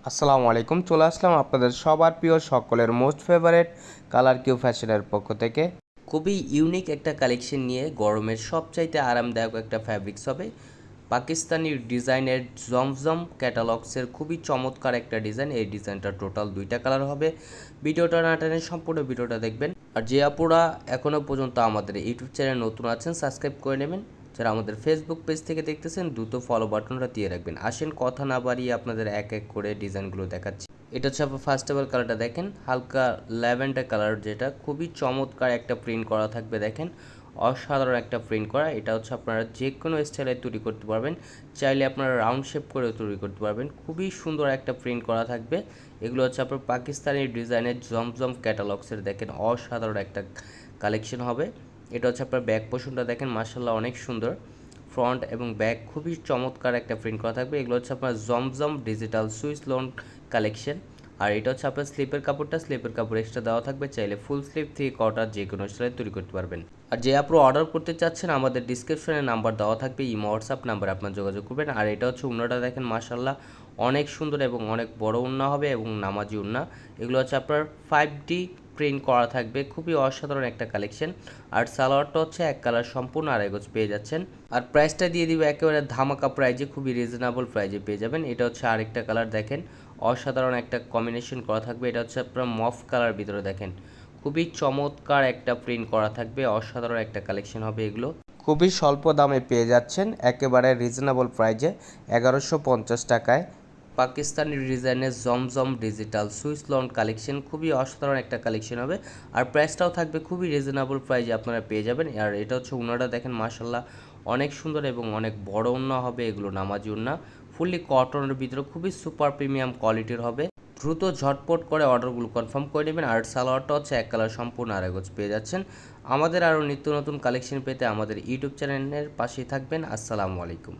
আসসালামু আলাইকুম, চলে আসলাম আপনাদের সবার প্রিয় সকলের মোস্ট ফেভারেট কালার কিউ ফ্যাশনের পক্ষ থেকে খুবই ইউনিক একটা কালেকশন নিয়ে গরমের সবচাইতে আরামদায়ক একটা ফ্যাব্রিক্স হবে পাকিস্তানি ডিজাইনের জমজম ক্যাটালগসের খুবই চমৎকার একটা ডিজাইন। এই ডিজাইনটা টোটাল দুইটা কালার হবে। ভিডিওটা না টেনে সম্পূর্ণ ভিডিওটা দেখবেন। আর যে আপুরা এখনও পর্যন্ত আমাদের ইউটিউব চ্যানেল নতুন আছেন সাবস্ক্রাইব করে নেবেন। যারা আমাদের ফেসবুক পেজ থেকে দেখতেছেন দ্রুত ফলো বাটনটা দিয়ে রাখবেন। আসেন কথা না বাড়িয়ে আপনাদের এক এক করে ডিজাইনগুলো দেখাচ্ছি। এটা হচ্ছে আপনার ফার্স্ট অফ অল কালারটা দেখেন, হালকা ল্যাভেন্ডার কালার, যেটা খুবই চমৎকার একটা প্রিন্ট করা থাকবে। দেখেন অসাধারণ একটা প্রিন্ট করা। এটা হচ্ছে আপনারা যে কোনো স্টাইলে তৈরি করতে পারবেন, চাইলে আপনারা রাউন্ড শেপ করে তৈরি করতে পারবেন। খুবই সুন্দর একটা প্রিন্ট করা থাকবে। এগুলো হচ্ছে আপনার পাকিস্তানি ডিজাইনের জমজম ক্যাটালগসের দেখেন অসাধারণ একটা কালেকশন হবে। এটা হচ্ছে আপনার ব্যাক পোর্শনটা দেখেন মাশাআল্লাহ অনেক সুন্দর। ফ্রন্ট এবং ব্যাক খুবই চমৎকার একটা প্রিন্ট করা থাকবে। এগুলো হচ্ছে আপনার জমজম ডিজিটাল সুইস লোন কালেকশন। আর এটা হচ্ছে আপনার স্লিপের কাপড় এক্সট্রা দেওয়া থাকবে, চাইলে ফুল স্লিপ থেকে কটার যে কোনো স্টাইলে তৈরি করতে পারবেন। আর যে আপনি অর্ডার করতে চাচ্ছেন আমাদের ডিসক্রিপশনে নাম্বার দেওয়া থাকবে, ইমো হোয়াটসঅ্যাপ নাম্বার আপনার যোগাযোগ করবেন। আর এটা হচ্ছে উন্নাটা দেখেন মাশাআল্লাহ অনেক সুন্দর এবং অনেক বড় উন্না হবে এবং নামাজি উন্না। এগুলো হচ্ছে আপনার 5D প্রিন্ট করা থাকবে, খুবই অসাধারণ একটা কালেকশন। আর সালোয়ারটা হচ্ছে এক কালার সম্পূর্ণ আড়াই গজ পেয়ে যাচ্ছেন। আর প্রাইসটা দিয়ে দিবে একেবারে ধামাকা প্রাইজে, খুবই রিজনেবল প্রাইজে পেয়ে যাবেন। এটা হচ্ছে আরেকটা কালার দেখেন অসাধারণ একটা কম্বিনেশন করা থাকবে। এটা হচ্ছে আপনার মফ কালার ভিতরে দেখেন খুবই চমৎকার একটা প্রিন্ট করা থাকবে, অসাধারণ একটা কালেকশন হবে। এগুলো খুবই স্বল্প দামে পেয়ে যাচ্ছেন একেবারে রিজনেবল প্রাইজে 1150 টাকায়। পাকিস্তানি ডিজাইনের জমজম ডিজিটাল সুইস লন কালেকশন খুবই অসাধারণ একটা কালেকশন হবে। আর প্রাইসটাও থাকবে খুবই রিজনেবল প্রাইজে আপনারা পেয়ে যাবেন। আর এটা হচ্ছে উন্নাটা দেখেন মাশাআল্লাহ অনেক সুন্দর এবং অনেক বড় উন্না হবে। এগুলো নামাজি উন্না, ফুললি কটনের ভিতরে খুবই সুপার প্রিমিয়াম কোয়ালিটির হবে। দ্রুত ঝটপট করে অর্ডারগুলো কনফার্ম করে নেবেন। আর সালোয়ারটা হচ্ছে এক কালার সম্পূর্ণ আড়াই গজ পেয়ে যাচ্ছেন। আমাদের আরও নিত্য নতুন কালেকশন পেতে আমাদের ইউটিউব চ্যানেলের পাশেই থাকবেন। আসসালামু আলাইকুম।